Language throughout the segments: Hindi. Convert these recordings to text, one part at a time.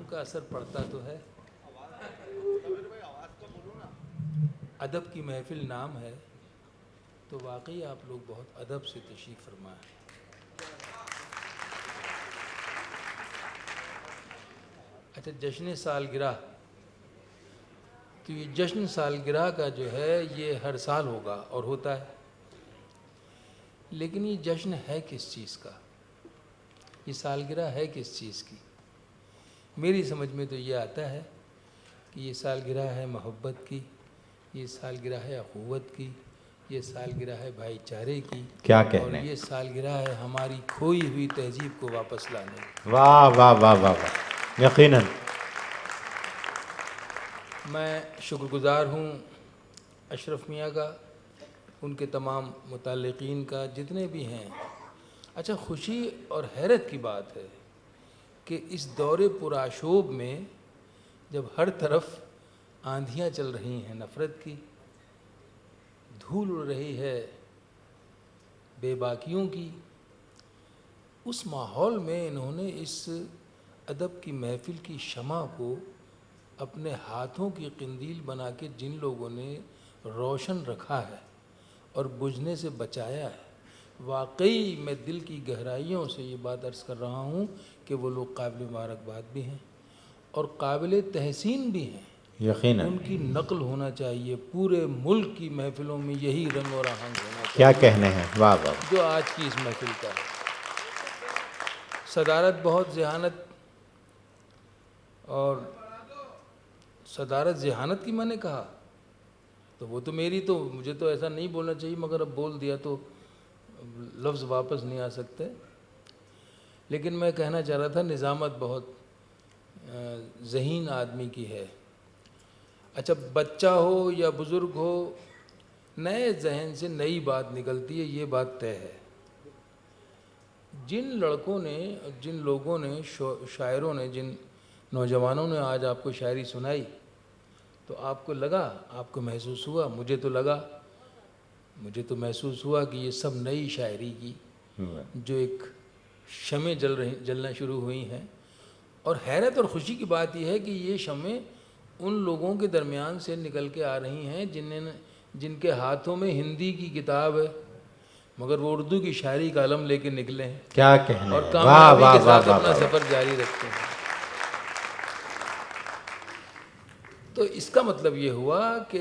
का असर पड़ता तो है। अदब की महफिल नाम है, तो वाकई आप लोग बहुत अदब से तशरीफ़ फरमा है। अच्छा, जश्न सालगिरह, तो ये जश्न सालगिरह का जो है ये हर साल होगा और होता है, लेकिन ये जश्न है किस चीज़ का, ये सालगिरह है किस चीज़ की? मेरी समझ में तो ये आता है कि ये सालगिरह है मोहब्बत की, ये सालगिरह है अख़ुवत की, ये सालगिरह है भाईचारे की, क्या और कहने। ये सालगिरह है हमारी खोई हुई तहजीब को वापस लाने की। वाह वाह वाह वाह वाह, यकीनन। मैं शुक्रगुज़ार हूँ अशरफ मियाँ का, उनके तमाम मुतल्लिक़ीन का, जितने भी हैं। अच्छा, खुशी और हैरत की बात है कि इस दौरे पुराशोब में जब हर तरफ आंधियाँ चल रही हैं नफ़रत की, धूल उड़ रही है बेबाकियों की, उस माहौल में इन्होंने इस अदब की महफिल की शमा को अपने हाथों की किंदील बना के जिन लोगों ने रोशन रखा है और बुझने से बचाया है, वाकई मैं दिल की गहराइयों से ये बात अर्ज़ कर रहा हूँ कि वो लोग काबिल मुबारकबाद भी हैं और काबिल तहसीन भी हैं। यकीनन। उनकी नकल होना चाहिए, पूरे मुल्क की महफिलों में यही रंग और आहंग होना चाहिए। क्या कहने हैं, वाह वाह। जो आज की इस महफिल का है। सदारत बहुत ज़हानत, और सदारत ज़हानत की मैंने कहा तो वो तो मेरी, तो मुझे तो ऐसा नहीं बोलना चाहिए, मगर अब बोल दिया तो लफ्ज़ वापस नहीं आ सकते। लेकिन मैं कहना चाह रहा था निज़ामत बहुत ज़हीन आदमी की है। अच्छा, बच्चा हो या बुज़ुर्ग हो, नए जहन से नई बात निकलती है, ये बात तय है। जिन लड़कों ने, जिन लोगों ने, शायरों ने, जिन नौजवानों ने आज आपको शायरी सुनाई, तो आपको लगा, आपको महसूस हुआ, मुझे तो लगा, मुझे तो महसूस हुआ कि ये सब नई शायरी की जो एक शमें जलना शुरू हुई हैं। और हैरत और ख़ुशी की बात यह है कि ये शमें उन लोगों के दरमियान से निकल के आ रही हैं जिनके हाथों में हिंदी की किताब है, मगर वो उर्दू की शायरी का कलम लेके निकले हैं। क्या कहने और हैं, कामयाबी वाह के वाह साथ वाह अपना वाह। सफ़र जारी रखते हैं। तो इसका मतलब ये हुआ कि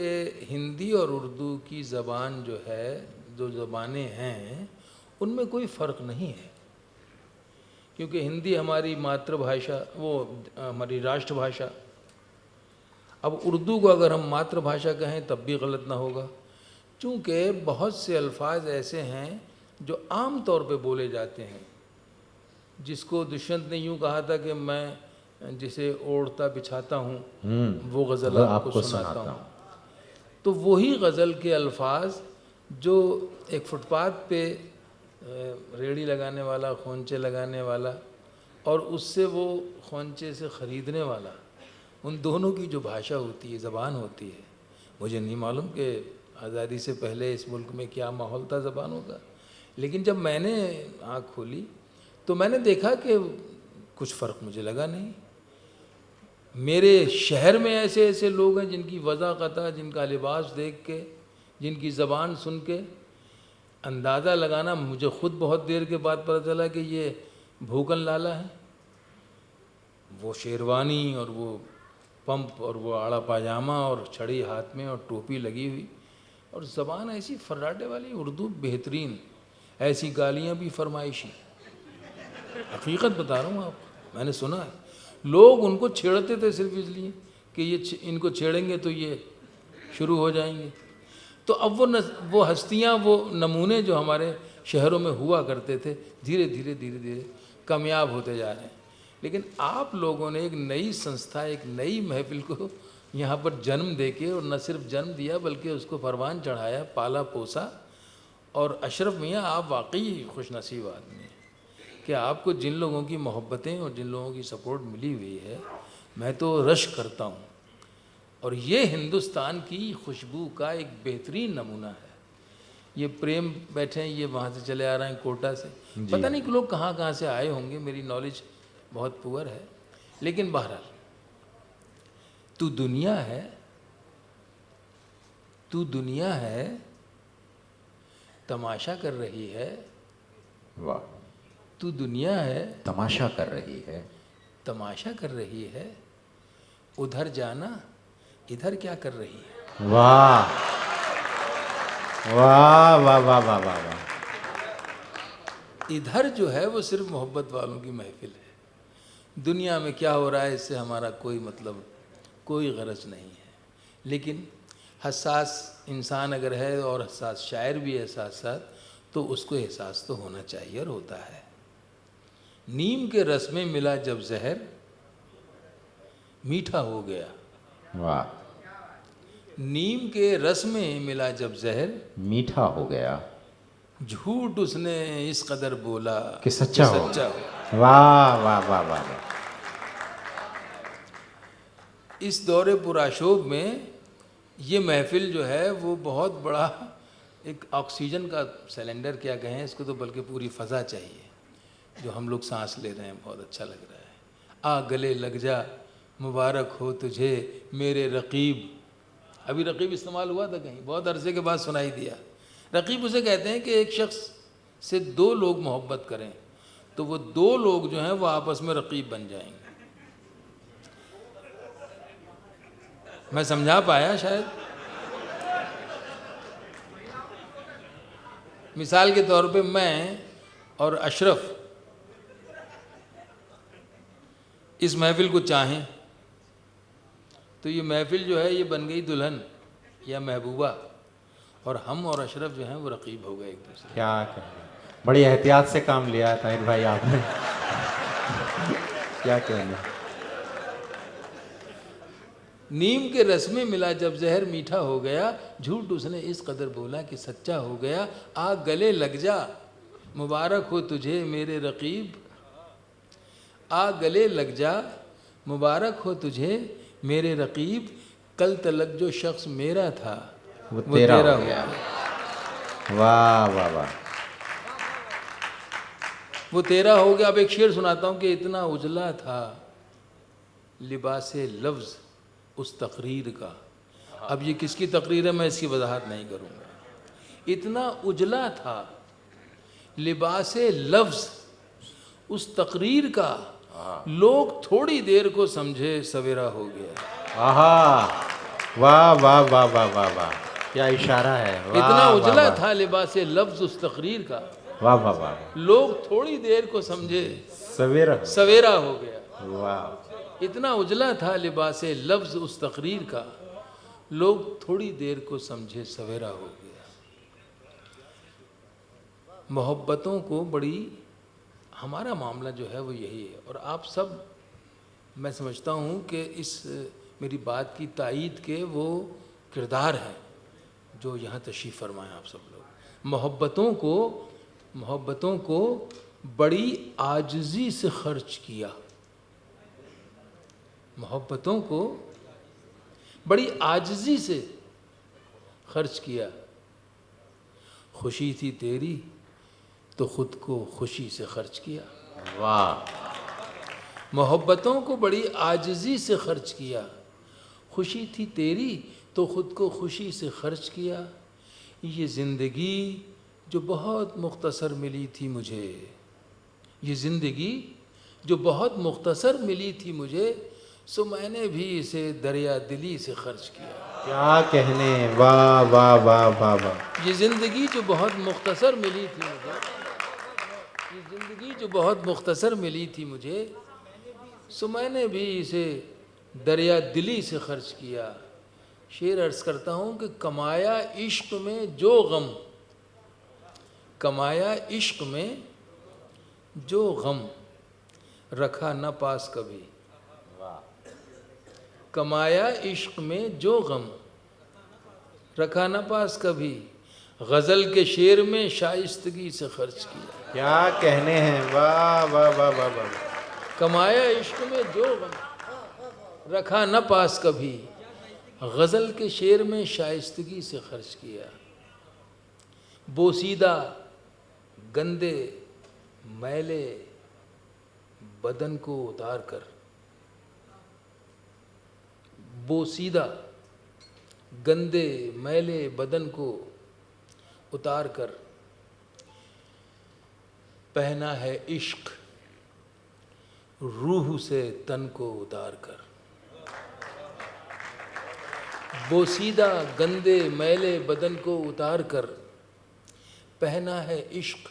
हिंदी और उर्दू की ज़बान जो है, जो ज़बानें हैं, उनमें कोई फ़र्क नहीं है, क्योंकि हिंदी हमारी मातृभाषा, वो हमारी राष्ट्रभाषा। अब उर्दू को अगर हम मातृभाषा कहें तब भी गलत ना होगा, चूँकि बहुत से अल्फाज ऐसे हैं जो आम तौर पे बोले जाते हैं, जिसको दुष्यंत ने यूँ कहा था कि मैं जिसे ओढ़ता बिछाता हूँ वो गज़ल आपको सुनाता हूँ। तो वही गज़ल के अल्फाज जो एक फुटपाथ पे रेड़ी लगाने वाला, खोंचे लगाने वाला, और उससे वो खोंचे से ख़रीदने वाला, उन दोनों की जो भाषा होती है, ज़बान होती है। मुझे नहीं मालूम कि आज़ादी से पहले इस मुल्क में क्या माहौल था ज़बानों का, लेकिन जब मैंने आँख खोली तो मैंने देखा कि कुछ फ़र्क मुझे लगा नहीं। मेरे शहर में ऐसे ऐसे लोग हैं जिनकी वज़ाक़ता, जिनका लिबास देख के, जिनकी ज़बान सुन के अंदाज़ा लगाना मुझे ख़ुद बहुत देर के बाद पता चला कि ये भूकन लाला है। वो शेरवानी और वो पंप और वो आड़ा पाजामा और छड़ी हाथ में और टोपी लगी हुई, और ज़बान ऐसी फर्राटे वाली, उर्दू बेहतरीन, ऐसी गालियाँ भी फरमाइशी। हकीकत बता रहा हूँ आपको, मैंने सुना है। लोग उनको छेड़ते थे सिर्फ इसलिए कि ये इनको छेड़ेंगे तो ये शुरू हो जाएंगे। तो अब वो हस्तियाँ, वो नमूने जो हमारे शहरों में हुआ करते थे, धीरे धीरे धीरे धीरे कामयाब होते जा रहे हैं। लेकिन आप लोगों ने एक नई संस्था, एक नई महफिल को यहाँ पर जन्म देके, और न सिर्फ जन्म दिया बल्कि उसको परवान चढ़ाया, पाला पोसा। और अशरफ मियाँ, आप वाकई खुशनसीब आदमी हैं कि आपको जिन लोगों की मोहब्बतें और जिन लोगों की सपोर्ट मिली हुई है, मैं तो रश करता हूँ। और ये हिंदुस्तान की खुशबू का एक बेहतरीन नमूना है। ये प्रेम बैठे हैं, ये वहाँ से चले आ रहे हैं कोटा से, पता नहीं कि लोग कहाँ कहाँ से आए होंगे, मेरी नॉलेज बहुत पुअर है। लेकिन बहरहाल तू दुनिया है, तू दुनिया है, तमाशा कर रही है। वाह। तू दुनिया है, तमाशा कर रही है। तमाशा कर रही है। उधर जाना, इधर क्या कर रही है। वाह वाह वाह वाह वाह वाह वाह। इधर जो है वो सिर्फ मोहब्बत वालों की महफिल है। दुनिया में क्या हो रहा है इससे हमारा कोई मतलब, कोई गरज नहीं है। लेकिन हसास इंसान अगर है और हसास शायर भी है साथ साथ, तो उसको एहसास तो होना चाहिए और होता है। नीम के रस में मिला जब जहर, मीठा हो गया। वाह। नीम के रस में मिला जब जहर, मीठा हो गया। झूठ उसने इस कदर बोला कि सच्चा हो। हो। वाह वाह वाह वाह वाह। इस दौरे पुराशोभ में ये महफिल जो है वो बहुत बड़ा एक ऑक्सीजन का सिलेंडर क्या कहें इसको, तो बल्कि पूरी फ़ज़ा चाहिए जो हम लोग सांस ले रहे हैं। बहुत अच्छा लग रहा है। आ गले लग जा, मुबारक हो तुझे मेरे रकीब। अभी रकीब इस्तेमाल हुआ था कहीं, बहुत अरसे के बाद सुनाई दिया। रकीब उसे कहते हैं कि एक शख्स से दो लोग मोहब्बत करें तो वो दो लोग जो हैं वो आपस में रकीब बन जाएंगे। मैं समझा पाया शायद। मिसाल के तौर पे मैं और अशरफ इस महफिल को चाहें तो ये महफिल जो है ये बन गई दुल्हन या महबूबा, और हम और अशरफ जो हैं वो रकीब हो गए एक दूसरे। क्या कहना, बड़ी एहतियात से काम लिया है ताहिर भाई आपने। क्या कहना। नीम के रस में मिला जब जहर, मीठा हो गया। झूठ उसने इस कदर बोला कि सच्चा हो गया। आ गले लग जा, मुबारक हो तुझे मेरे रकीब। आ गले लग जा, मुबारक हो तुझे मेरे रकीब। कल तलक जो शख्स मेरा था वो तेरा हो गया। वाह वाह वाह। वो तेरा हो गया। अब एक शेर सुनाता हूँ कि इतना उजला था लिबासे लफ्ज़ उस तकरीर का। अब ये किसकी तकरीर है मैं इसकी वजाहत नहीं करूँगा। इतना उजला था लिबासे लफ्ज़ उस तकरीर का, लोग थोड़ी देर को समझे सवेरा हो गया। आहा। वाह वाह वाह वाह वाह वाह। क्या इशारा है। वाह, इतना उजला वाह, था लिबासे लफ्ज़ उस तकरीर का, वाह वाह वाह। लोग थोड़ी देर को समझे सवेरा। सवेरा हो गया। वाह। इतना उजला था लिबासे लफ्ज़ उस तकरीर का, लोग थोड़ी देर को समझे सवेरा हो गया। मोहब्बतों को बड़ी, हमारा मामला जो है वो यही है। और आप सब, मैं समझता हूँ कि इस मेरी बात की तायीद के वो किरदार हैं जो यहाँ तशरीफ़ फरमाएं आप सब लोग। मोहब्बतों को बड़ी आजिज़ी से खर्च किया। मोहब्बतों को बड़ी आजिज़ी से खर्च किया। खुशी थी तेरी तो ख़ुद को खुशी से खर्च किया। वाह। मोहब्बतों को बड़ी आजिज़ी से खर्च किया। खुशी थी तेरी तो ख़ुद को खुशी से खर्च किया। ये ज़िंदगी जो बहुत मुख्तसर मिली थी मुझे, ये ज़िंदगी जो बहुत मुख्तसर मिली थी मुझे, सो मैंने भी इसे दरिया दिली से खर्च किया। क्या कहने। वाह वाह वाह वाह वाह। ये ज़िंदगी जो बहुत मुख्तसर मिली थी मुझे, ये ज़िंदगी जो बहुत मुख्तसर मिली थी मुझे, सो मैंने भी इसे दरिया दिली से खर्च किया। शेर अर्ज़ करता हूँ कि कमाया इश्क में जो गम, कमाया इश्क में जो गम, रखा न पास कभी। कमाया इश्क में जो गम, रखा न पास कभी। गज़ल के शेर में शाइस्तगी से खर्च किया। क्या कहने हैं। वाह वाह वाह वाह वाह। कमाया इश्क में जो गम, रखा न पास कभी। गज़ल के शेर में शाइस्तगी से खर्च किया। बोसीदा गंदे मैले बदन को उतार कर, बोसीदा गंदे मैले बदन को उतार कर पहना है इश्क रूह से तन को उतार कर। बोसीदा गंदे मैले बदन को उतार कर पहना है इश्क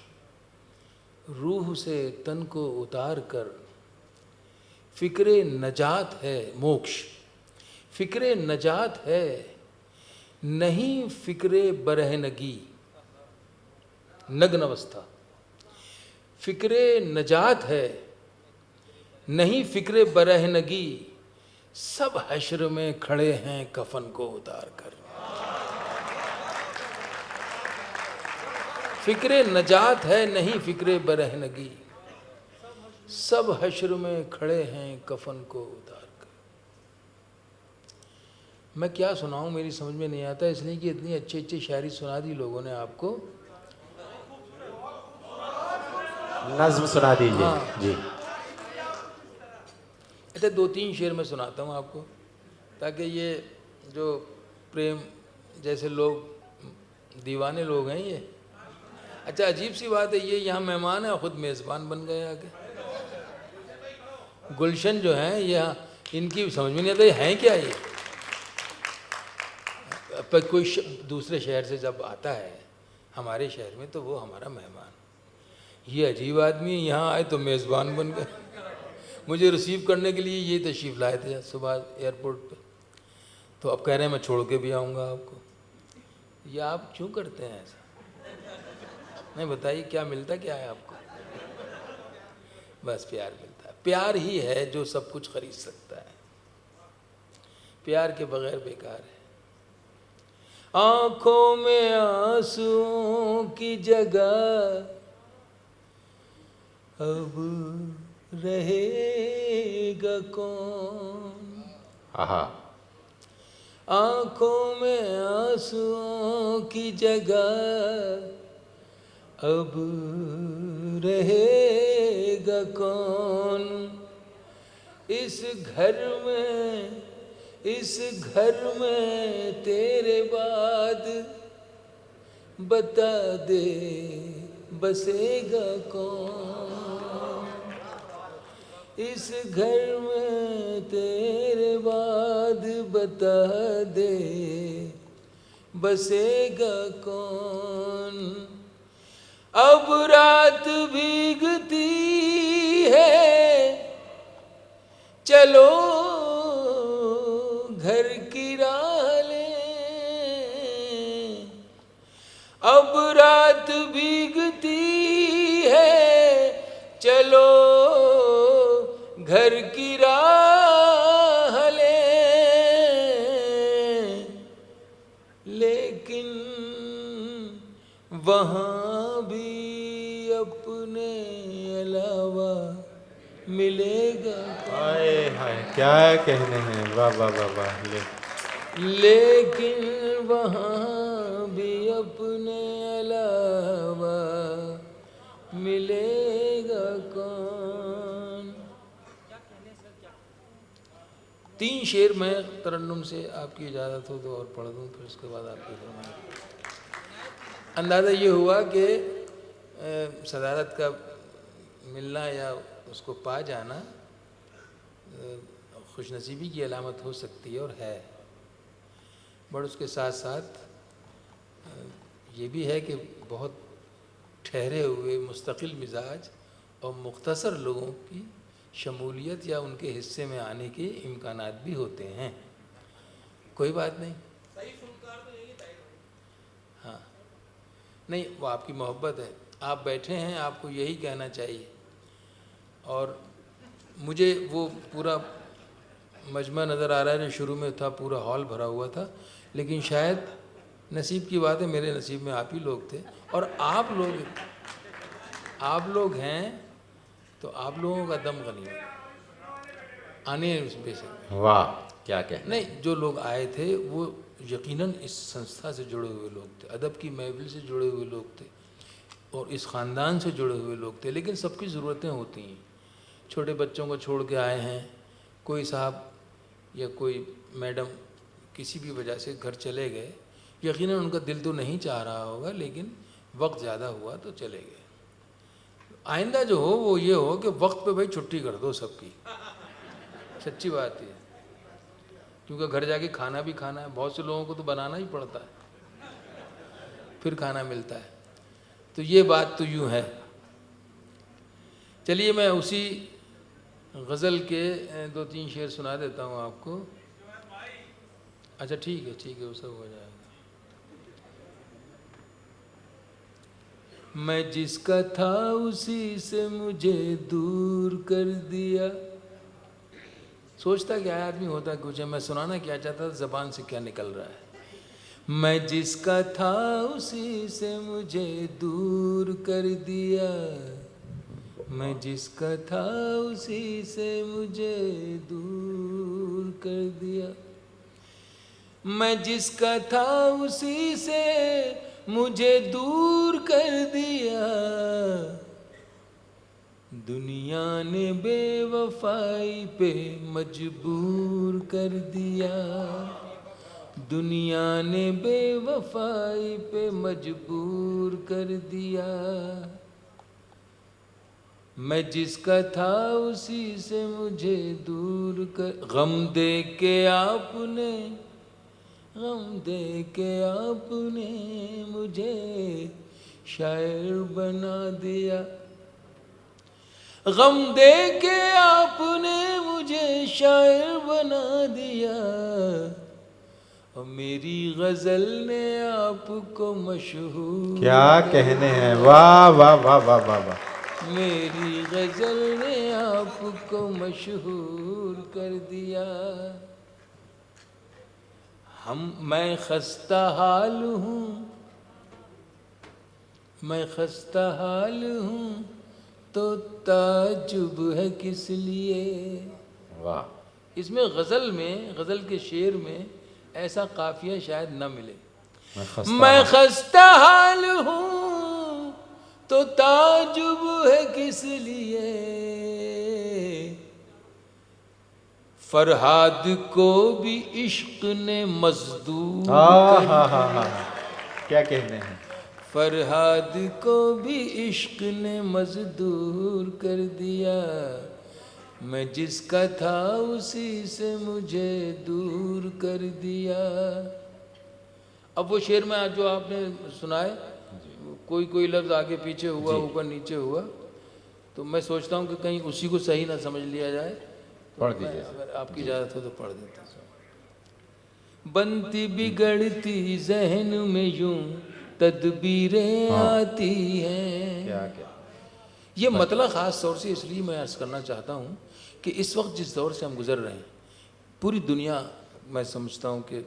रूह से तन को उतार कर। फिक्रे नजात है मोक्ष, फिक्रे नजात है नहीं फिक्रे बरहनगी, नग्न अवस्था। फिक्रे नजात है नहीं फिक्रे बरहनगी, सब हश्र में खड़े हैं कफन को उतार कर। फिक्रे नजात है नहीं फिक्रे बरहनगी, सब हश्र में खड़े हैं कफन को उतार कर। मैं क्या सुनाऊं, मेरी समझ में नहीं आता, इसलिए कि इतनी अच्छी अच्छी शायरी सुना दी लोगों ने आपको। नज्म सुना दीजिए। हाँ। जी। अच्छा, 2-3 शेर मैं सुनाता हूँ आपको, ताकि ये जो प्रेम जैसे लोग दीवाने लोग हैं ये। अच्छा, अजीब सी बात है, ये यहाँ मेहमान है, खुद मेज़बान बन गए आके। गुलशन जो हैं ये, इनकी समझ में नहीं आता ये हैं क्या ये। पर कोई दूसरे शहर से जब आता है हमारे शहर में तो वो हमारा मेहमान। ये अजीब आदमी यहाँ आए तो मेज़बान बन गए। मुझे रिसीव करने के लिए ये तशरीफ़ लाए थे सुबह एयरपोर्ट पे, तो अब कह रहे हैं मैं छोड़ के भी आऊँगा आपको। ये आप क्यों करते हैं ऐसा? नहीं, बताइए क्या मिलता क्या है आपको? बस प्यार मिलता है। प्यार ही है जो सब कुछ खरीद सकता है, प्यार के बगैर बेकार है। आँखों में आंसुओं की जगह अब रहेगा कौन। आहा। आँखों में आंसुओं की जगह अब रहेगा कौन। इस घर में तेरे बाद बता दे बसेगा कौन। इस घर में तेरे बाद बता दे बसेगा कौन। अब रात भीगती है चलो घर की राह लें। अब रात भीगती है चलो घर की राह लें। लेकिन वहाँ भी अपने अलावा मिलेगा। हाय हाय, क्या कहने हैं, वाह वाह वाह वाह। लेकिन वहाँ भी अपने अलावा मिलेगा कौन। 3 शेर मैं तरन्नुम से आपकी इजाज़त हो तो और पढ़ दूँ, फिर उसके बाद आपकी फरमाइश। अंदाज़ा ये हुआ कि सदारत का मिलना या उसको पा जाना खुशनसीबी की अलामत हो सकती है और है, बट उसके साथ साथ ये भी है कि बहुत ठहरे हुए मुस्तकिल मिजाज और मुख्तसर लोगों की शमूलियत या उनके हिस्से में आने के इम्कानात भी होते हैं। कोई बात नहीं, हाँ नहीं, वो आपकी मोहब्बत है, आप बैठे हैं, आपको यही कहना चाहिए। और मुझे वो पूरा मजमा नज़र आ रहा है जो शुरू में था, पूरा हॉल भरा हुआ था, लेकिन शायद नसीब की बात है मेरे नसीब में आप ही लोग थे। और आप लोग हैं तो आप लोगों का दम गनी आने बेशक। वाह, क्या कहने। नहीं, जो लोग आए थे वो यकीनन इस संस्था से जुड़े हुए लोग थे, अदब की महफिल से जुड़े हुए लोग थे और इस ख़ानदान से जुड़े हुए लोग थे। लेकिन सबकी ज़रूरतें होती हैं, छोटे बच्चों को छोड़ के आए हैं, कोई साहब या कोई मैडम किसी भी वजह से घर चले गए, यकीनन उनका दिल तो नहीं चाह रहा होगा, लेकिन वक्त ज़्यादा हुआ तो चले गए। आइंदा जो हो वो ये हो कि वक्त पे भाई छुट्टी कर दो सबकी, सच्ची बात है, क्योंकि घर जाके खाना भी खाना है, बहुत से लोगों को तो बनाना ही पड़ता है, फिर खाना मिलता है। तो ये बात तो यूँ है। चलिए मैं उसी गज़ल के 2-3 शेर सुना देता हूँ आपको। अच्छा ठीक है, वो सब हो जाएगा। मैं जिसका था उसी से मुझे दूर कर दिया। सोचता क्या आदमी, होता कुछ है। मैं सुनाना क्या चाहता था, ज़बान से क्या निकल रहा है। मैं जिसका था उसी से मुझे दूर कर दिया, मैं जिसका था उसी से मुझे दूर कर दिया, मैं जिसका था उसी से मुझे दूर कर दिया, दुनिया ने बेवफाई पे मजबूर कर दिया, दुनिया ने बेवफाई पे मजबूर कर दिया, मैं जिसका था उसी से मुझे दूर कर। गम दे के आपने, गम दे के आपने मुझे शायर बना दिया, गम दे के आपने मुझे शायर बना दिया, और मेरी गज़ल ने आपको मशहूर। क्या कहने हैं, वाह वाह वाह वाह वाह वाह। मेरी गज़ल ने आपको मशहूर कर दिया। मैं खस्ता हाल हूँ, मैं खस्ता हाल हूँ तो ताजुब है किस लिए। वाह। इसमें गज़ल में, गज़ल के शेर में ऐसा काफिया शायद न मिले। मैं खस्ता हाल हूँ तो ताजुब है किस लिए, फरहाद को भी इश्क ने मजदूर क्या कहने हैं। फरहाद को भी इश्क ने मजदूर कर दिया, मैं जिसका था उसी से मुझे दूर कर दिया। अब वो शेर में जो आपने सुनाए, कोई कोई लफ्ज़ आगे पीछे हुआ, ऊपर नीचे हुआ, तो मैं सोचता हूँ कि कहीं उसी को सही ना समझ लिया जाए। पढ़ दीजिए, अगर आपकी इजाज़त हो तो पढ़ देता हूँ। बनती बिगड़ती जहन में यूं तदबीरें आती हैं। क्या क्या ये मतलब ख़ास तौर से इसलिए मैं अर्ज़ करना चाहता हूँ कि इस वक्त जिस दौर से हम गुज़र रहे हैं, पूरी दुनिया, मैं समझता हूँ कि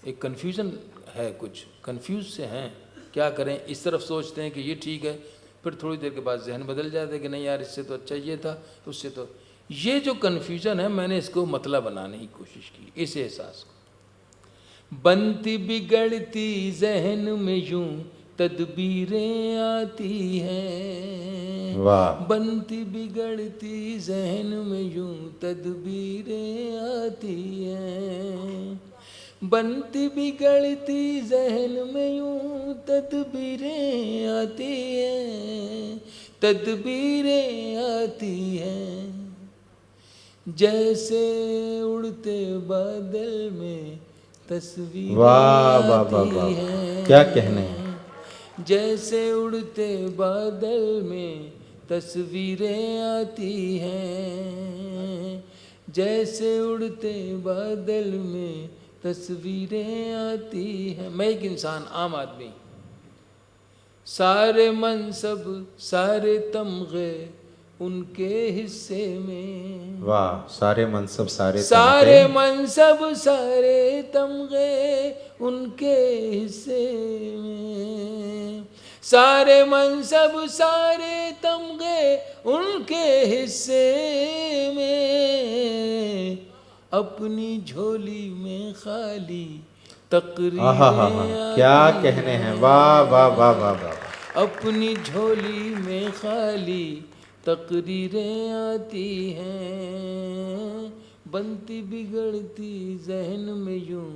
एक कन्फ्यूज़न है, कुछ कन्फ्यूज़ से हैं, क्या करें। इस तरफ सोचते हैं कि ये ठीक है, फिर थोड़ी देर के बाद जहन बदल जाता है कि नहीं यार इससे तो अच्छा ये था, उससे तो ये जो कन्फ्यूज़न है, मैंने इसको मतलब बनाने की कोशिश की, इस एहसास को। बनती बिगड़ती जहन में यूं तदबीरें आती हैं, वाह। बनती बिगड़ती जहन में यूं तदबीरें आती हैं, बनती बिगड़ती जहन में यूं तदबीरें आती हैं, तदबीरें आती हैं, जैसे उड़ते बादल में तस्वीरें आती हैं। क्या कहने हैं। जैसे उड़ते बादल में तस्वीरें आती हैं, जैसे उड़ते बादल में तस्वीरें आती हैं। मैं एक इंसान, आम आदमी, सारे मनसब सारे तमगे उनके हिस्से में। वाह। सारे मनसब सारे मनसब सारे तमगे उनके हिस्से में, सारे मनसब सारे तमगे उनके हिस्से में, अपनी झोली में खाली तकरीरें। क्या कहने हैं, वाह वाह वाह वाह वाह। अपनी झोली में खाली तकरीरें आती हैं, बनती बिगड़ती जहन में यूं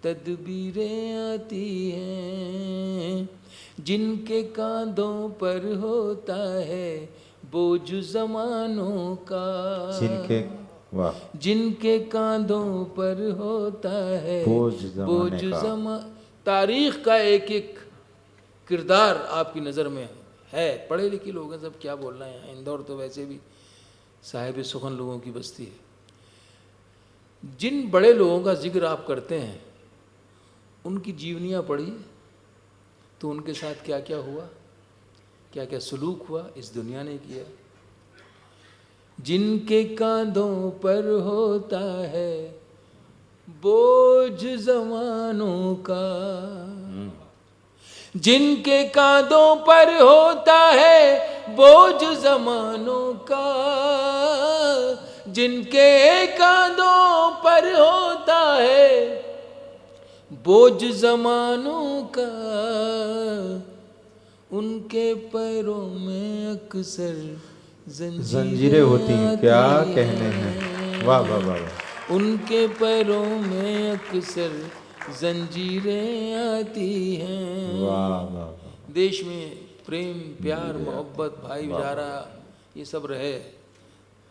तदबीरें आती हैं, जिनके कांधों पर होता है बोझ जमानों का, जिनके कांधों पर होता है बोझ तारीख का एक एक किरदार आपकी नज़र में है। पढ़े लिखे लोग हैं सब, क्या बोल रहे हैं। इंदौर तो वैसे भी साहिब सुखन लोगों की बस्ती है। जिन बड़े लोगों का जिक्र आप करते हैं उनकी जीवनियाँ पढ़िए तो उनके साथ क्या क्या हुआ, क्या क्या सलूक हुआ, इस दुनिया ने किया। जिनके कांधों पर होता है बोझ जमानों का, जिनके कांधों पर होता है बोझ जमानों का, जिनके कांधों पर होता है बोझ जमानों का, उनके पैरों में अक्सर जंजीरें होती हैं। क्या कहने हैं, वाह वाह वाह। उनके पैरों में अक्सर जंजीरें आती हैं। वाह वाह। देश में प्रेम प्यार मोहब्बत भाईचारा ये सब रहे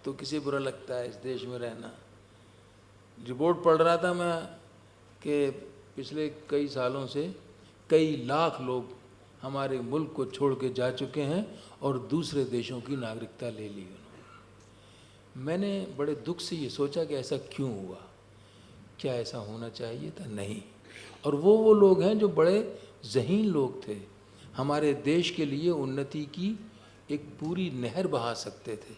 तो किसे बुरा लगता है इस देश में रहना। रिपोर्ट पढ़ रहा था मैं कि पिछले कई सालों से कई लाख लोग हमारे मुल्क को छोड़ के जा चुके हैं और दूसरे देशों की नागरिकता ले ली उन्होंने। मैंने बड़े दुख से ये सोचा कि ऐसा क्यों हुआ, क्या ऐसा होना चाहिए था? नहीं। और वो लोग हैं जो बड़े ज़हीन लोग थे, हमारे देश के लिए उन्नति की एक पूरी नहर बहा सकते थे।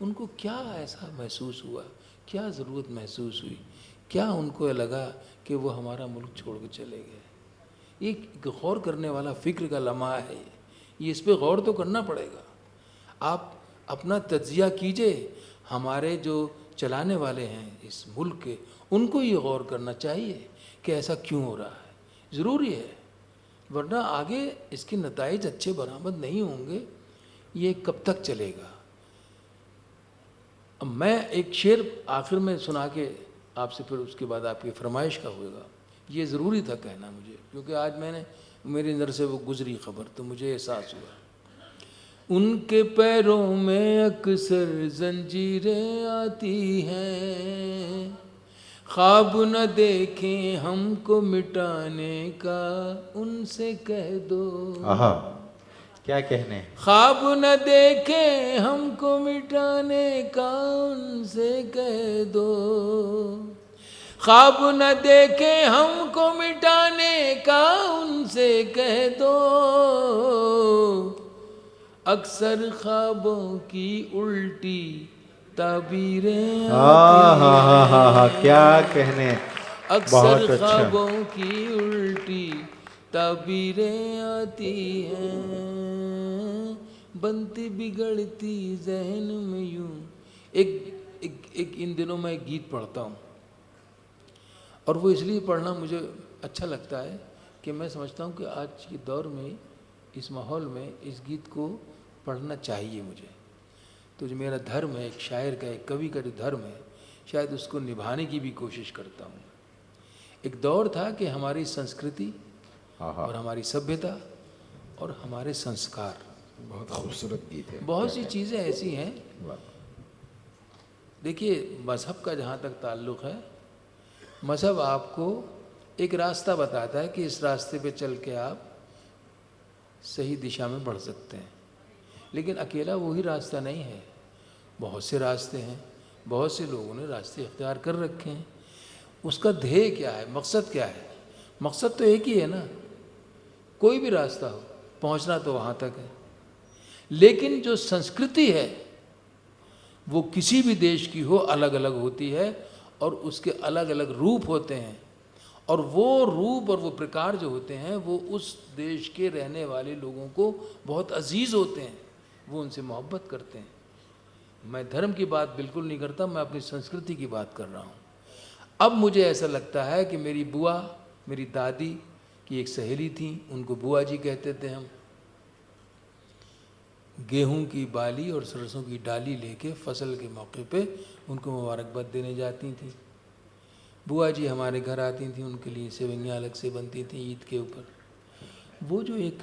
उनको क्या ऐसा महसूस हुआ, क्या ज़रूरत महसूस हुई, क्या उनको लगा कि वो हमारा मुल्क छोड़ के चले गए? एक गौर करने वाला फ़िक्र का लम्हा है ये इस पे गौर तो करना पड़ेगा। आप अपना तज्जिया कीजिए, हमारे जो चलाने वाले हैं इस मुल्क के, उनको ये गौर करना चाहिए कि ऐसा क्यों हो रहा है। ज़रूरी है, वरना आगे इसके नताइज अच्छे बरामद नहीं होंगे। ये कब तक चलेगा? अब मैं एक शेर आखिर में सुना के आपसे फिर उसके बाद आपकी फरमाइश का होगा। ये ज़रूरी था कहना मुझे, क्योंकि आज मेरी नज़र से वो गुजरी खबर तो मुझे एहसास हुआ। उनके पैरों में अक्सर जंजीरें आती हैं, ख्वाब न देखें हमको मिटाने का उनसे कह दो। आहा, क्या कहने। ख्वाब न देखें हमको मिटाने का उनसे कह दो, ख्वाब न देखें हमको मिटाने का उनसे कह दो, अक्सर ख्वाबों की उल्टी ताबीरें आती हैं। क्या कहने, अक्सर ख्वाबों की उल्टी ताबीरें आती हैं, बनती बिगड़ती जहन में यूं। एक इन दिनों मैं एक गीत पढ़ता हूँ और वो इसलिए पढ़ना मुझे अच्छा लगता है कि मैं समझता हूँ कि आज के दौर में इस माहौल में इस गीत को पढ़ना चाहिए मुझे। तो जो मेरा धर्म है, एक शायर का, एक कवि का जो धर्म है, शायद उसको निभाने की भी कोशिश करता हूँ। एक दौर था कि हमारी संस्कृति और हमारी सभ्यता और हमारे संस्कार, बहुत खूबसूरत गीत है। बहुत सी चीज़ें ऐसी हैं। देखिए, मज़हब का जहाँ तक ताल्लुक़ है, मज़हब आपको एक रास्ता बताता है कि इस रास्ते पे चल के आप सही दिशा में बढ़ सकते हैं, लेकिन अकेला वही रास्ता नहीं है। बहुत से रास्ते हैं, बहुत से लोगों ने रास्ते इख्तियार कर रखे हैं। उसका ध्येय क्या है, मकसद क्या है? मकसद तो एक ही है ना, कोई भी रास्ता हो, पहुंचना तो वहाँ तक है। लेकिन जो संस्कृति है वो किसी भी देश की हो अलग अलग होती है और उसके अलग अलग रूप होते हैं, और वो रूप और वो प्रकार जो होते हैं वो उस देश के रहने वाले लोगों को बहुत अजीज़ होते हैं, वो उनसे मोहब्बत करते हैं। मैं धर्म की बात बिल्कुल नहीं करता, मैं अपनी संस्कृति की बात कर रहा हूँ। अब मुझे ऐसा लगता है कि मेरी बुआ, मेरी दादी की एक सहेली थी, उनको बुआ जी कहते थे हम। गेहूं की बाली और सरसों की डाली लेके फसल के मौके पे उनको मुबारकबाद देने जाती थी। बुआ जी हमारे घर आती थी, उनके लिए सेवइयाँ अलग से बनती थी ईद के ऊपर। वो जो एक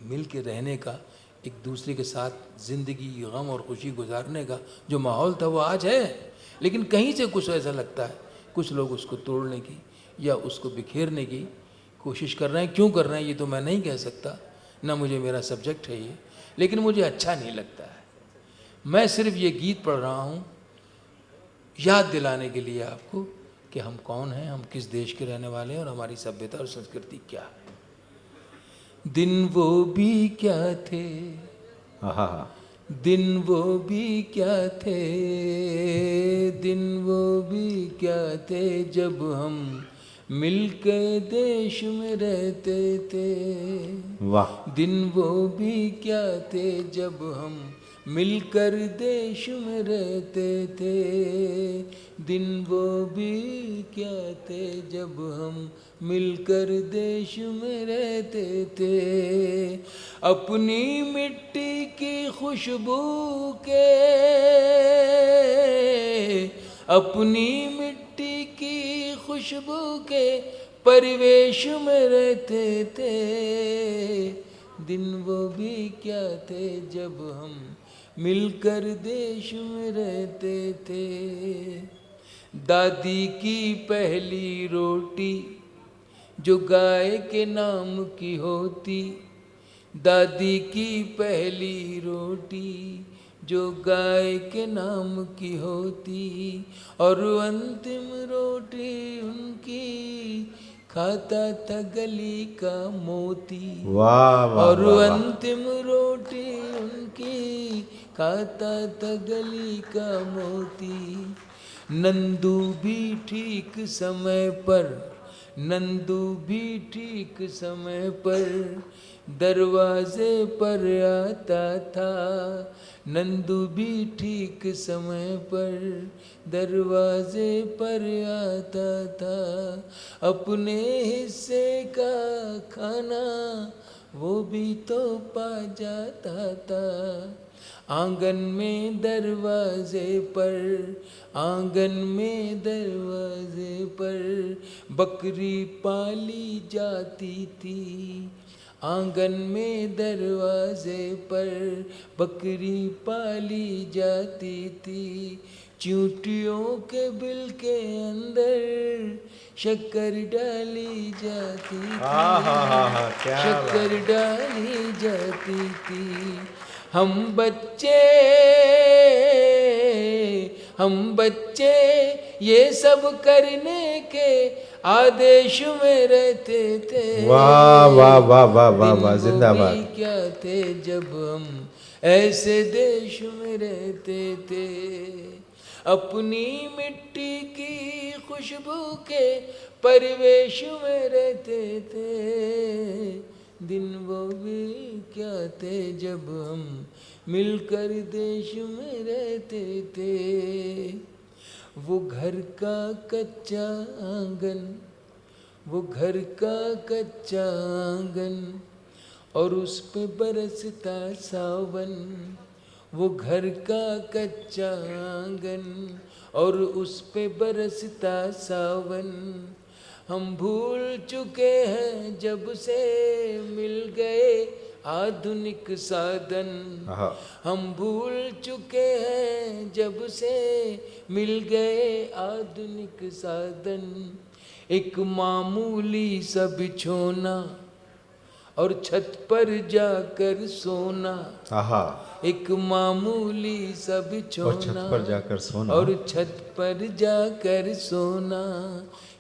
मिल के रहने का, एक दूसरे के साथ ज़िंदगी गम और खुशी गुजारने का जो माहौल था वो आज है, लेकिन कहीं से कुछ ऐसा लगता है कुछ लोग उसको तोड़ने की या उसको बिखेरने की कोशिश कर रहे हैं। क्यों कर रहे हैं ये तो मैं नहीं कह सकता, ना मुझे मेरा सब्जेक्ट है ये, लेकिन मुझे अच्छा नहीं लगता है। मैं सिर्फ ये गीत पढ़ रहा हूँ याद दिलाने के लिए आपको कि हम कौन हैं, हम किस देश के रहने वाले हैं और हमारी सभ्यता और संस्कृति क्या है। दिन वो भी क्या थे, आहा, दिन वो भी क्या थे, दिन वो भी क्या थे जब हम मिलकर देश में रहते थे। वाह, दिन वो भी क्या थे जब हम मिलकर देश में रहते थे। दिन वो भी क्या थे जब हम मिलकर देश में रहते थे। अपनी मिट्टी की खुशबू के, अपनी मिट्टी की खुशबू के परिवेश में रहते थे। दिन वो भी क्या थे जब हम मिलकर देश में रहते थे। दादी की पहली रोटी जो गाय के नाम की होती, दादी की पहली रोटी जो गाय के नाम की होती, और अंतिम रोटी उनकी खाता था गली का मोती। वाह, वाह, और वाह, वाह। अंतिम रोटी उनकी खाता था गली का मोती। नंदू भी ठीक समय पर, नंदू भी ठीक समय पर दरवाजे पर आता था। नंदू भी ठीक समय पर दरवाजे पर आता था। अपने हिस्से का खाना वो भी तो पा जाता था। आंगन में दरवाजे पर, आंगन में दरवाजे पर बकरी पाली जाती थी। आंगन में दरवाजे पर बकरी पाली जाती थी। चींटियों के बिल के अंदर शक्कर डाली जाती थी, क्या शक्कर डाली जाती थी। हम बच्चे, हम बच्चे ये सब करने के आदेश में रहते थे। वाह, वाह, वाह, वाह, वाह, वाह, दिन वो जिंदाबाद। भी क्या थे जब हम ऐसे देश में रहते थे। अपनी मिट्टी की खुशबू के परिवेश में रहते थे। दिन वो भी क्या थे जब हम मिलकर देश में रहते थे। वो घर का कच्चा आंगन, वो घर का कच्चा आंगन और उस पे बरसता सावन। वो घर का कच्चा आंगन और उस पे बरसता सावन। हम भूल चुके हैं जब से मिल गए आधुनिक साधन। आहा, हम भूल चुके हैं जब से मिल गए आधुनिक साधन। एक मामूली सा बिछोना और छत पर जाकर सोना। आहा, एक मामूली सा और छत बिछोना पर जाकर सोना। और छत पर जाकर सोना।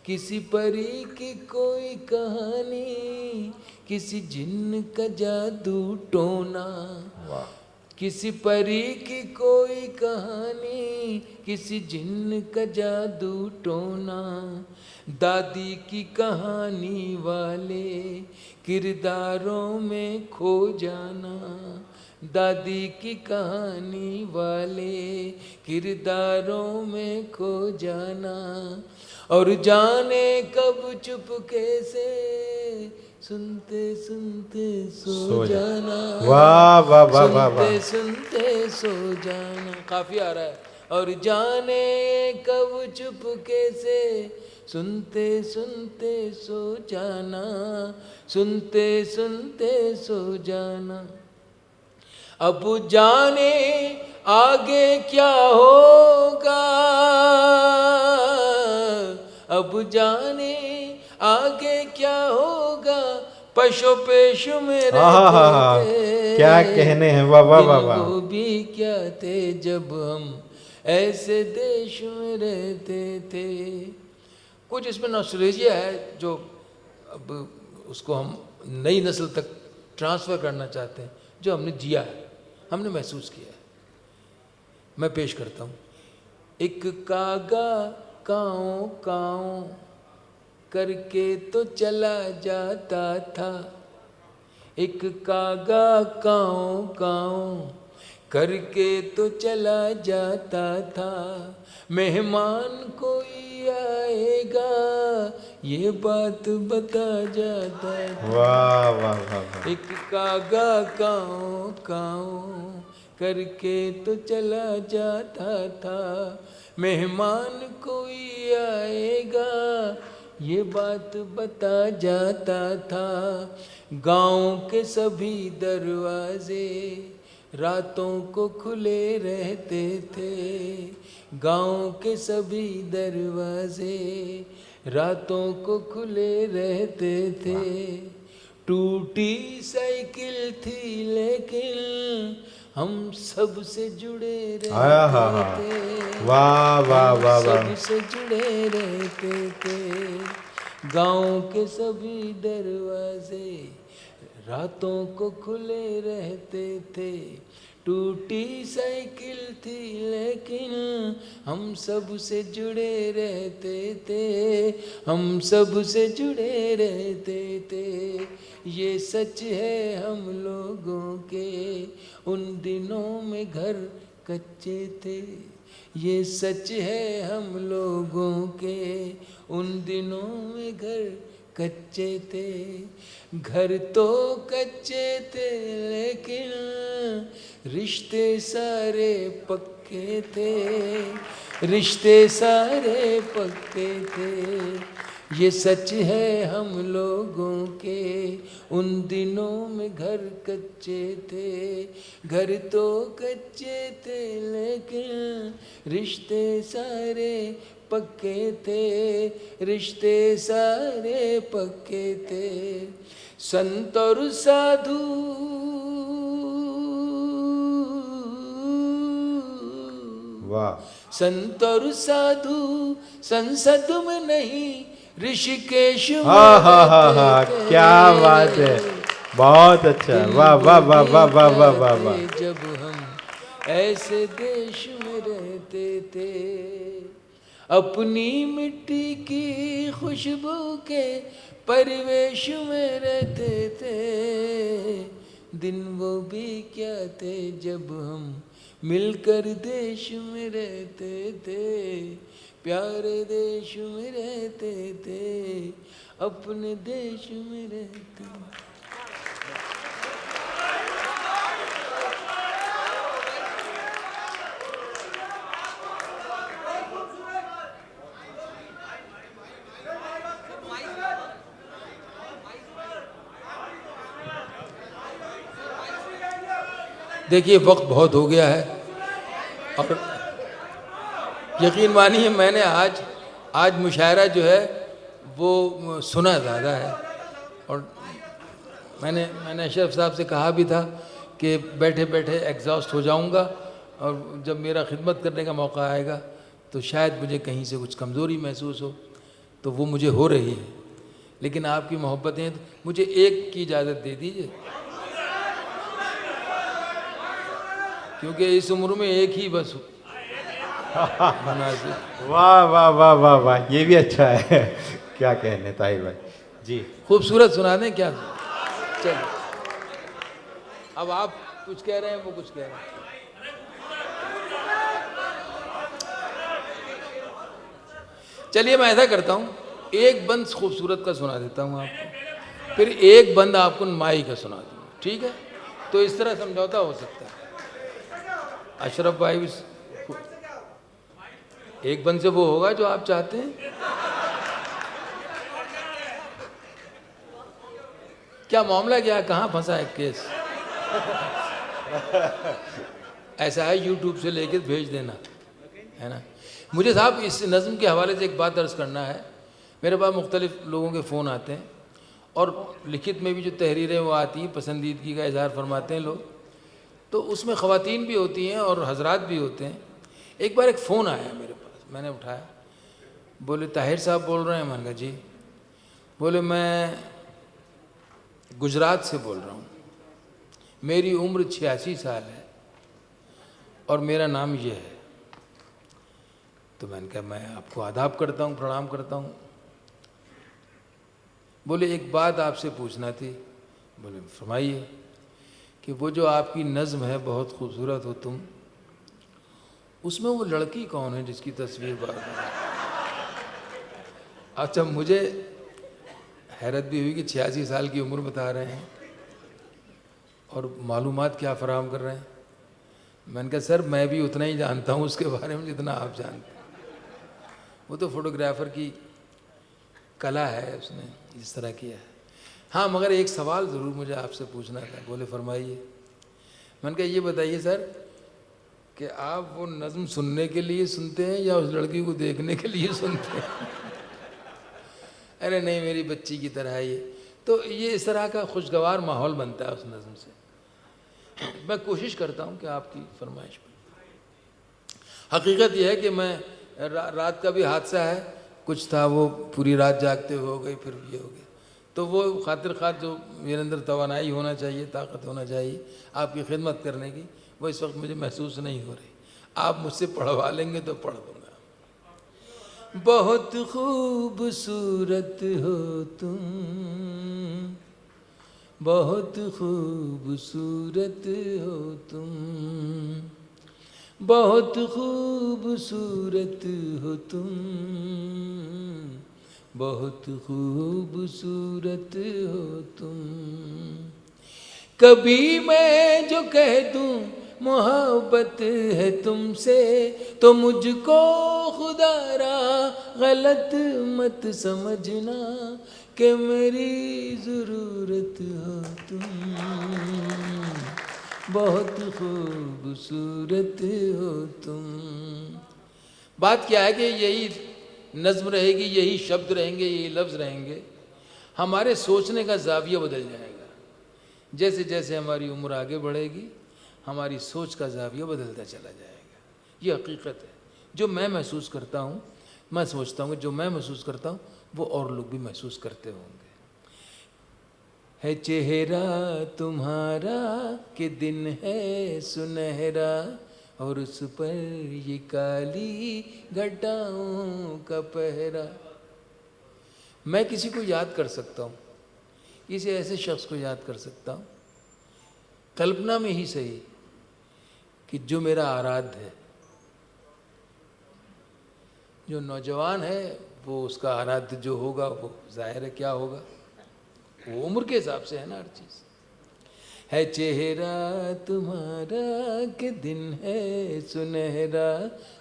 किसी परी की कोई कहानी, किसी जिन्न का जादू टोना। वाह, किसी परी की कोई कहानी, किसी जिन्न का जादू टोना। दादी की कहानी वाले किरदारों में खो जाना। दादी की कहानी वाले किरदारों में खो जाना। और जाने कब चुपके से सुनते सुनते सो सो जा। जाना, वाह वाह वाह वाह वाह। सुनते सुनते सो जाना। काफी आ रहा है। और जाने कब चुपके से सुनते सुनते सो जाना, सुनते सुनते सो जाना। अब जाने आगे क्या होगा, अब जाने आगे क्या होगा, पशु पेशु में रहते क्या कहने हैं, वाह वाह वाह वाह। वो भी क्या थे जब हम ऐसे देश में रहते थे। कुछ इसमें नॉस्टैल्जिया है जो अब उसको हम नई नस्ल तक ट्रांसफ़र करना चाहते हैं, जो हमने जिया है, हमने महसूस किया है। मैं पेश करता हूँ। एक कागा काओ काओ करके तो चला जाता था, एक कागा काओ काओ करके तो चला जाता था। मेहमान कोई आएगा ये बात बता जाता था। वाह वाह वाह वाह। एक कागा काओ काओ करके तो चला जाता था, मेहमान कोई आएगा ये बात बता जाता था। गांव के सभी दरवाजे रातों को खुले रहते थे, गांव के सभी दरवाजे रातों को खुले रहते थे। टूटी साइकिल थी लेकिन हम सब से जुड़े रहते थे, वाह वाह वाह वाह। सबसे जुड़े रहते थे। गांव के सभी दरवाजे रातों को खुले रहते थे। टूटी साइकिल थी लेकिन हम सब से जुड़े रहते थे, हम सब से जुड़े रहते थे। ये सच है हम लोगों के उन दिनों में घर कच्चे थे, ये सच है हम लोगों के उन दिनों में घर कच्चे थे। घर तो कच्चे थे लेकिन रिश्ते सारे पक्के थे, रिश्ते सारे पक्के थे। ये सच है हम लोगों के उन दिनों में घर कच्चे थे, घर तो कच्चे थे लेकिन रिश्ते सारे पक्के थे, रिश्ते सारे पक्के थे। संत और साधु वाह। संत और साधु संसद में नहीं ऋषिकेश में हाँ हाँ हाँ हाँ, रहते थे। क्या बात है, बहुत अच्छा, वाह वाह वाह वाह वाह वाह वाह वाह। जब हम ऐसे देश में रहते थे, अपनी मिट्टी की खुशबू के परिवेश में रहते थे। दिन वो भी क्या थे जब हम मिलकर देश में रहते थे, प्यारे देश में रहते थे, अपने देश में रहते। देखिए वक्त बहुत हो गया है और यकीन मानिए मैंने आज मुशायरा जो है वो सुना ज़्यादा है। और मैंने अशरफ साहब से कहा भी था कि बैठे बैठे एग्जॉस्ट हो जाऊंगा और जब मेरा खिदमत करने का मौका आएगा तो शायद मुझे कहीं से कुछ कमज़ोरी महसूस हो, तो वो मुझे हो रही है। लेकिन आपकी मोहब्बतें, मुझे एक की इजाज़त दे दीजिए, क्योंकि इस उम्र में एक ही बस मुनासिब। वाह वाह वाह वाह वाह, ये भी अच्छा है। क्या कहने ताहिर भाई जी, खूबसूरत सुना दें क्या? चलिए अब आप कुछ कह रहे हैं, वो कुछ कह रहे हैं। चलिए मैं ऐसा करता हूँ, एक बंद खूबसूरत का सुना देता हूँ आपको। फिर एक बंद आपको माई का सुना दूंगा, ठीक है? तो इस तरह समझौता हो सकता है। अशरफ भाई, एक बंद से वो होगा जो आप चाहते हैं। क्या मामला, क्या कहाँ फंसा है केस? ऐसा है, यूट्यूब से लेके भेज देना, है ना? मुझे साहब इस नज़्म के हवाले से एक बात अर्ज़ करना है। मेरे पास मुख्तलिफ लोगों के फ़ोन आते हैं और लिखित में भी जो तहरीरें वो आती हैं, पसंदीदगी का इजहार फरमाते हैं लोग, तो उसमें ख़वातीन भी होती हैं और हजरात भी होते हैं। एक बार एक फ़ोन आया मेरे पास, मैंने उठाया, बोले ताहिर साहब बोल रहे हैं? मैंने कहा जी। बोले मैं गुजरात से बोल रहा हूँ, मेरी उम्र 86 साल है और मेरा नाम ये है। तो मैंने कहा मैं आपको आदाब करता हूँ, प्रणाम करता हूँ। बोले एक बात आपसे पूछना थी। बोले फरमाइए। कि वो जो आपकी नज़्म है बहुत खूबसूरत हो तुम, उसमें वो लड़की कौन है जिसकी तस्वीर बार बार? अच्छा, मुझे हैरत भी हुई कि 86 साल की उम्र बता रहे हैं और मालूमात क्या फराहम कर रहे हैं। मैंने कहा सर मैं भी उतना ही जानता हूँ उसके बारे में जितना आप जानते हैं। वो तो फोटोग्राफर की कला है, उसने इस तरह किया है। हाँ, मगर एक सवाल ज़रूर मुझे आपसे पूछना था। बोले फरमाइए। मैंने कहा ये बताइए सर कि आप वो नज़्म सुनने के लिए सुनते हैं या उस लड़की को देखने के लिए सुनते हैं? अरे नहीं, मेरी बच्ची की तरह है ये। तो ये इस तरह का खुशगवार माहौल बनता है उस नज़्म से। मैं कोशिश करता हूँ कि आपकी फरमाइश पर। हकीकत यह है कि मैं रात का भी हादसा है, कुछ था वो पूरी रात जागते हुए हो गई, फिर ये हो गया। तो वो खातिर खात जो मेरे अंदर तवानाई होना चाहिए, ताकत होना चाहिए आपकी खिदमत करने की, वो इस वक्त मुझे महसूस नहीं हो रही। आप मुझसे पढ़वा लेंगे तो पढ़ दूँगा। बहुत खूबसूरत हो तुम, बहुत खूबसूरत हो तुम, बहुत खूबसूरत हो तुम, बहुत खूबसूरत हो तुम। कभी मैं जो कह दूं मोहब्बत है तुमसे, तो मुझको खुदारा गलत मत समझना कि मेरी ज़रूरत हो तुम, बहुत खूबसूरत हो तुम। बात क्या है कि यही नज़्म रहेगी, यही शब्द रहेंगे, यही लफ्ज़ रहेंगे, हमारे सोचने का ज़ाविया बदल जाएगा। जैसे जैसे हमारी उम्र आगे बढ़ेगी हमारी सोच का ज़ाविया बदलता चला जाएगा। ये हकीकत है। जो मैं महसूस करता हूँ, मैं सोचता हूँ कि जो मैं महसूस करता हूँ वो और लोग भी महसूस करते होंगे। है चेहरा तुम्हारा कि दिन है सुनहरा, और उस पर ये काली घटाओं का पहरा। मैं किसी को याद कर सकता हूँ, किसी ऐसे शख्स को याद कर सकता हूँ कल्पना में ही सही, कि जो मेरा आराध्य है। जो नौजवान है वो उसका आराध्य जो होगा वो जाहिर है क्या होगा, वो उम्र के हिसाब से है ना हर चीज़। है चेहरा तुम्हारा कि दिन है सुनहरा,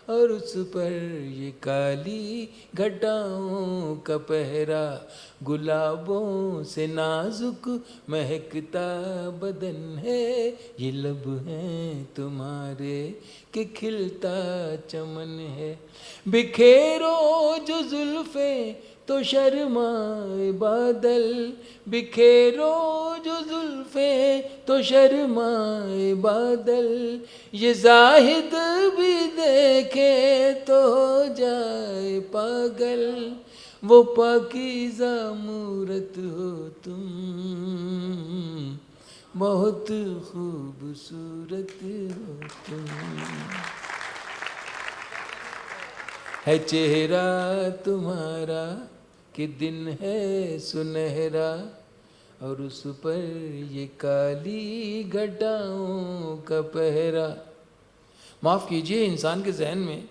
और उस पर ये काली घटाओं का पहरा। गुलाबों से नाजुक महकता बदन है, ये लब हैं तुम्हारे कि खिलता चमन है। बिखेरो जो जुल्फ़े तो शर्माए बादल, बिखेरो जो जुल्फ़े तो शर्माए बादल। ये जाहिद भी देखे तो हो जाए पागल, वो पाकीज़ा मूरत हो तुम, बहुत खूबसूरत हो तुम। है चेहरा तुम्हारा कि दिन है सुनहरा, और उस पर ये काली घटाओं का पहरा। माफ़ कीजिए, इंसान के जहन में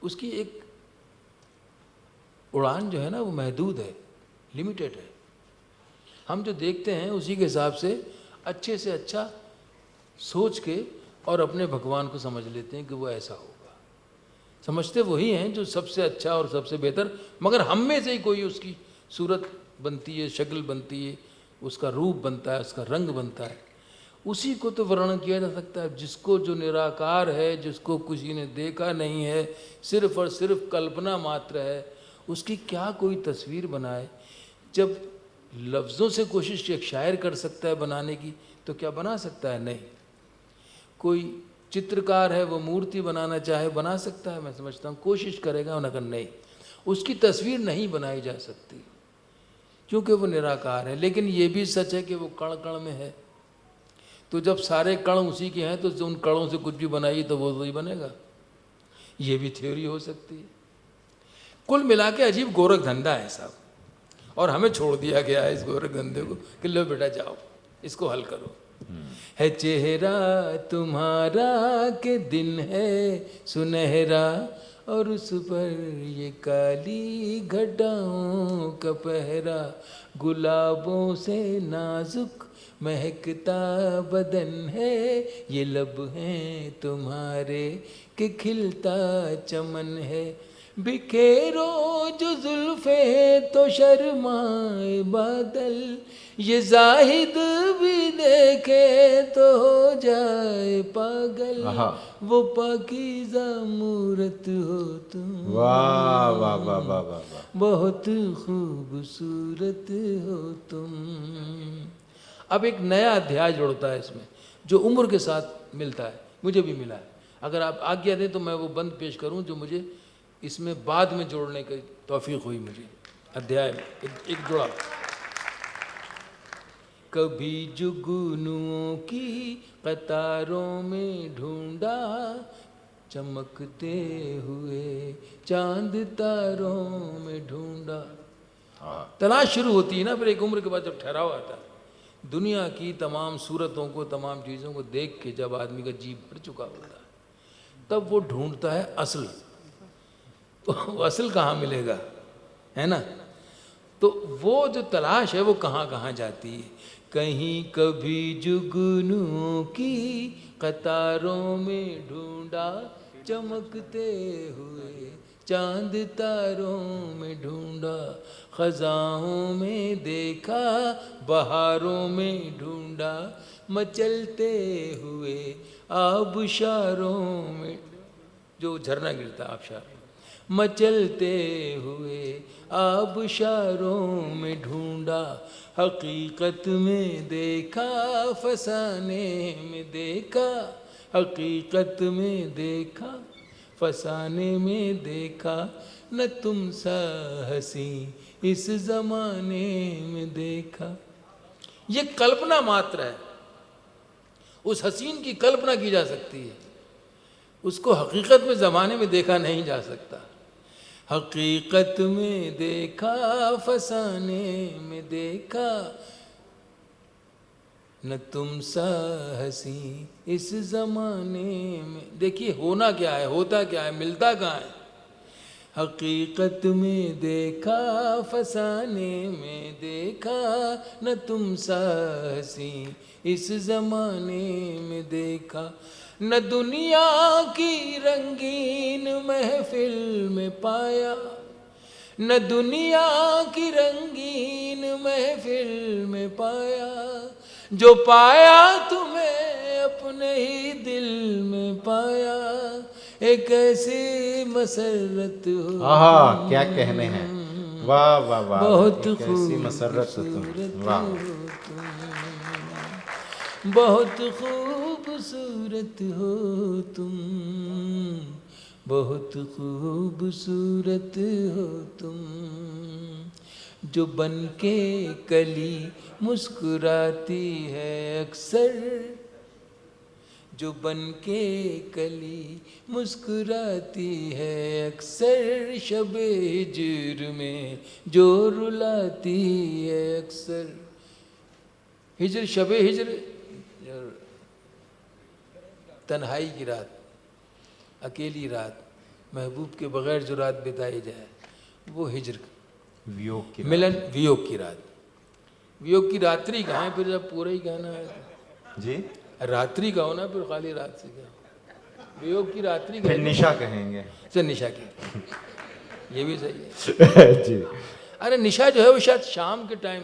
उसकी एक उड़ान जो है ना वो महदूद है, लिमिटेड है। हम जो देखते हैं उसी के हिसाब से अच्छे से अच्छा सोच के और अपने भगवान को समझ लेते हैं कि वो ऐसा होगा। समझते वही हैं जो सबसे अच्छा और सबसे बेहतर, मगर हम में से ही कोई उसकी सूरत बनती है, शक्ल बनती है, उसका रूप बनता है, उसका रंग बनता है, उसी को तो वर्णन किया जा सकता है। जिसको जो निराकार है, जिसको किसी ने देखा नहीं है, सिर्फ और सिर्फ कल्पना मात्र है, उसकी क्या कोई तस्वीर बनाए। जब लफ्ज़ों से कोशिश एक शायर कर सकता है बनाने की, तो क्या बना सकता है? नहीं। कोई चित्रकार है, वो मूर्ति बनाना चाहे बना सकता है, मैं समझता हूँ कोशिश करेगा, नगर नहीं, उसकी तस्वीर नहीं बनाई जा सकती क्योंकि वो निराकार है। लेकिन ये भी सच है कि वो कण कण में है, तो जब सारे कण उसी के हैं तो उन कणों से कुछ भी बनाइए तो वो वही बनेगा। ये भी थ्योरी हो सकती है। कुल मिला के अजीब गोरख धंधा है साहब, और हमें छोड़ दिया गया है इस गोरख धंधे को कि लो बेटा जाओ इसको हल करो। है चेहरा तुम्हारा के दिन है सुनहरा, और उस पर ये काली घटाओं का पहरा, गुलाबों से नाजुक महकता बदन है, ये लब हैं तुम्हारे कि खिलता चमन है, बिखेरो जो जुल्फे तो शर्माए बादल, ये जाहिद भी देखे तो हो जाए पागल, वो पाकीज़ा मूरत हो तुम, वाह वाह वाह वाह वाह वाह। बहुत खूबसूरत हो तुम। अब एक नया अध्याय जुड़ता है इसमें जो उम्र के साथ मिलता है, मुझे भी मिला है। अगर आप आज्ञा दें तो मैं वो बंद पेश करूं जो मुझे इसमें बाद में जोड़ने की तौफीक हुई मुझे अध्याय में एक जुड़ा। कभी जुगनुओं की कतारों में ढूंढा, चमकते हुए चांद तारों में ढूंढा। तलाश शुरू होती है ना फिर एक उम्र के बाद, जब ठहराव आता है दुनिया की तमाम सूरतों को, तमाम चीज़ों को देख के जब आदमी का जी भर चुका होता है, तब वो ढूंढता है असल। तो असल कहाँ मिलेगा, है ना? तो वो जो तलाश है वो कहाँ कहाँ जाती है। कहीं कभी जुगनुओं की कतारों में ढूंढा, चमकते हुए चांद तारों में ढूंढा, खजाओं में देखा, बहारों में ढूंढा, मचलते हुए आबशारों में, जो झरना गिरता आबशार, मचलते हुए आबशारों में ढूंढा, हकीकत में देखा, फसाने में देखा, हकीकत में देखा, फसाने में देखा, न तुम सा हसी इस जमाने में देखा। ये कल्पना मात्र है, उस हसीन की कल्पना की जा सकती है, उसको हकीकत में ज़माने में देखा नहीं जा सकता। हकीकत में देखा, फसाने में देखा, न तुम सा हसी इस ज़माने में। देखिए होना क्या है, होता क्या है, मिलता कहाँ है। हकीकत में देखा, फसाने में देखा, न तुम सा हसी इस ज़माने में देखा, न दुनिया की रंगीन महफिल में पाया, न दुनिया की रंगीन महफिल में पाया, जो पाया तुम्हें अपने ही दिल में पाया, एक ऐसी मसरत हो। आहा क्या कहने हैं, वाह वाह वाह, बहुत एक ऐसी मसरत हो तुम, वाह। बहुत खूबसूरत हो तुम, बहुत खूबसूरत हो तुम, जो बन के कली मुस्कुराती है अक्सर, जो बन के कली मुस्कुराती है अक्सर, शबे हिज्र में जो रुलाती है अक्सर। हिज्र, शबे हिज्र, तन्हाई की रात, अकेली रात, महबूब के बगैर जो रात बिताई जाए वो हिज्र, वियोग की मिलन वियोग की रात। वियोग की रात्रि गाएं फिर जब पूरा ही गाना है जी, रात्रि गाओ ना, फिर खाली रात से गाओ। वियोग की रात्रि फिर गाए निशा कहेंगे। से निशा की, ये भी सही है। जी, अरे निशा जो है वो शायद शाम के टाइम,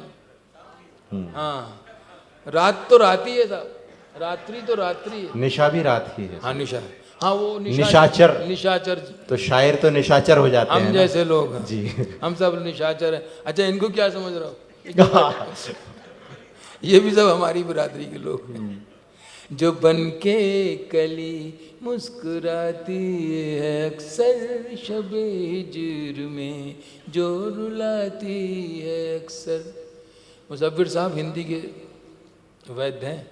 हाँ रात तो रात ही है साहब, रात्रि तो रात्रि है। निशा भी रात ही है। हाँ निशा, हाँ वो निशाचर। निशाचर तो शायर तो निशाचर हो जाते हैं हम ना? जैसे लोग हैं। जी। हम सब निशाचर हैं। अच्छा इनको क्या समझ रहा हो? ये भी सब हमारी बिरादरी के लोग हैं। जो बन के कली मुस्कुराती है अक्सर शबे हिज्र में, जो रुलाती है अक्सर। मुसव्विर साहब हिंदी के वैद्य हैं,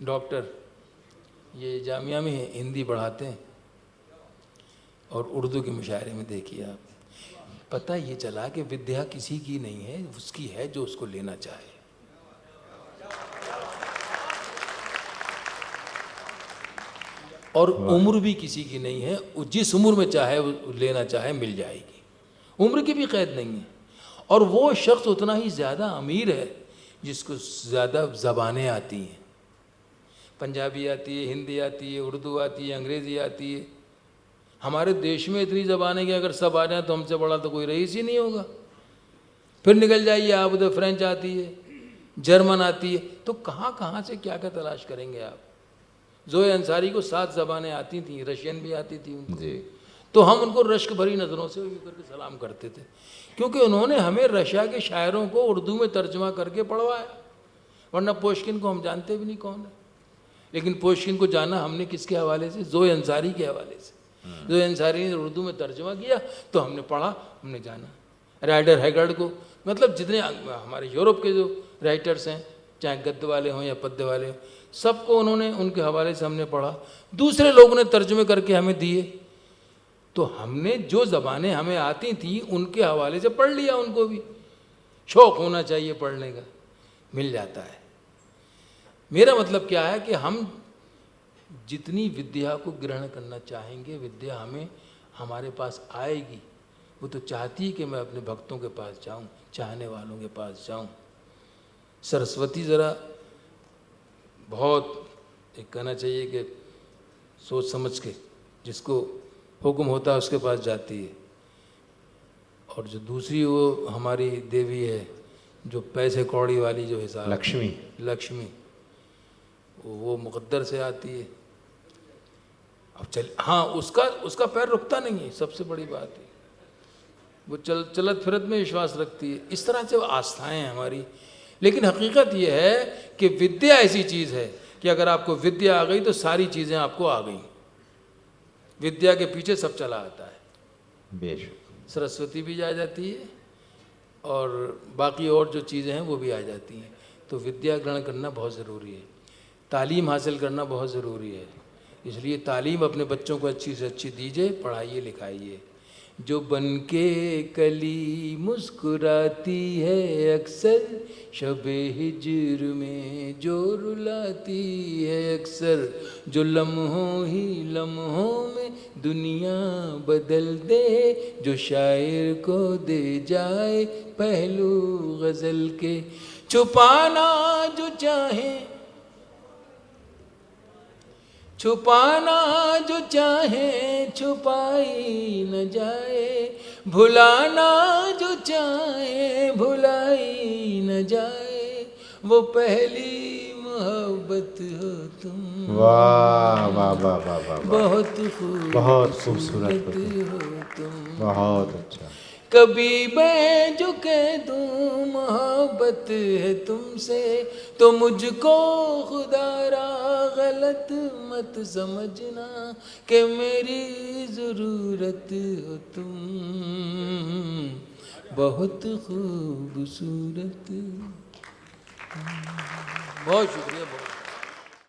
डॉक्टर, ये जामिया में हिंदी पढ़ाते हैं और उर्दू के मुशायरे में देखिए आप, पता ये चला कि विद्या किसी की नहीं है, उसकी है जो उसको लेना चाहे। और उम्र भी किसी की नहीं है, जिस उम्र में चाहे वो लेना चाहे मिल जाएगी, उम्र की भी कैद नहीं है। और वो शख्स उतना ही ज़्यादा अमीर है जिसको ज़्यादा ज़बानें आती हैं, पंजाबी आती है, हिंदी आती है, उर्दू आती है, अंग्रेज़ी आती है। हमारे देश में इतनी ज़बानें कि अगर सब आ जाए तो हमसे बड़ा तो कोई रईस ही नहीं होगा। फिर निकल जाइए आप उधर, फ्रेंच आती है, जर्मन आती है, तो कहाँ कहाँ से क्या क्या तलाश करेंगे आप। ज़ोए अंसारी को 7 ज़बानें आती थीं, रशियन भी आती थी उनको जी। तो हम उनको रश्क भरी नज़रों से करके सलाम करते थे, क्योंकि उन्होंने हमें रशिया के शायरों को उर्दू में तर्जमा करके पढ़वाया। वरना पुश्किन को हम जानते भी नहीं कौन है, लेकिन पुश्किन को जाना हमने किसके हवाले से? ज़ोए अंसारी के हवाले से। ज़ोए अंसारी ने उर्दू में तर्जमा किया तो हमने पढ़ा, हमने जाना। राइडर हैगर्ड को, मतलब जितने हमारे यूरोप के जो राइटर्स हैं, चाहे गद्य वाले हों या पद्य वाले हों, सबको उन्होंने उनके हवाले से हमने पढ़ा। दूसरे लोगों ने तर्जुमे करके हमें दिए, तो हमने जो ज़बानें हमें आती थी उनके हवाले से पढ़ लिया। उनको भी शौक़ होना चाहिए पढ़ने का, मिल जाता है। मेरा मतलब क्या है कि हम जितनी विद्या को ग्रहण करना चाहेंगे, विद्या हमें हमारे पास आएगी। वो तो चाहती है कि मैं अपने भक्तों के पास जाऊं, चाहने वालों के पास जाऊं। सरस्वती ज़रा बहुत एक कहना चाहिए कि सोच समझ के जिसको हुक्म होता है उसके पास जाती है। और जो दूसरी वो हमारी देवी है जो पैसे कौड़ी वाली जो हिसाब, लक्ष्मी, वो मुकद्दर से आती है। अब चल, हाँ उसका पैर रुकता नहीं है, सबसे बड़ी बात है। वो चलत फिरत में विश्वास रखती है। इस तरह से वो आस्थाएं हैं हमारी। लेकिन हकीकत ये है कि विद्या ऐसी चीज़ है कि अगर आपको विद्या आ गई तो सारी चीज़ें आपको आ गई। विद्या के पीछे सब चला आता है। बेशक सरस्वती भी आ जाती है और बाकी और जो चीज़ें हैं वो भी आ जाती हैं। तो विद्या ग्रहण करना बहुत ज़रूरी है, तालीम हासिल करना बहुत ज़रूरी है। इसलिए तालीम अपने बच्चों को अच्छी से अच्छी दीजिए, पढ़ाइए लिखाइए। जो बनके कली मुस्कुराती है अक्सर शबे हिज्र में, जो रुलाती है अक्सर, जो लम्हों ही लम्हों में दुनिया बदल दे, जो शायर को दे जाए पहलू गज़ल के, छुपाना जो चाहे, छुपाना जो चाहे छुपाई न जाए, भुलाना जो चाहे भुलाई न जाए, वो पहली मोहब्बत हो तुम। वाह वाह वाह वाह वाह, बहुत खूबसूरत हो तुम, बहुत अच्छा। कभी मैं जो कह दूँ मोहब्बत है तुमसे, तो मुझको खुदारा गलत मत समझना कि मेरी ज़रूरत हो तुम, बहुत खूबसूरत। बहुत शुक्रिया, बहुत।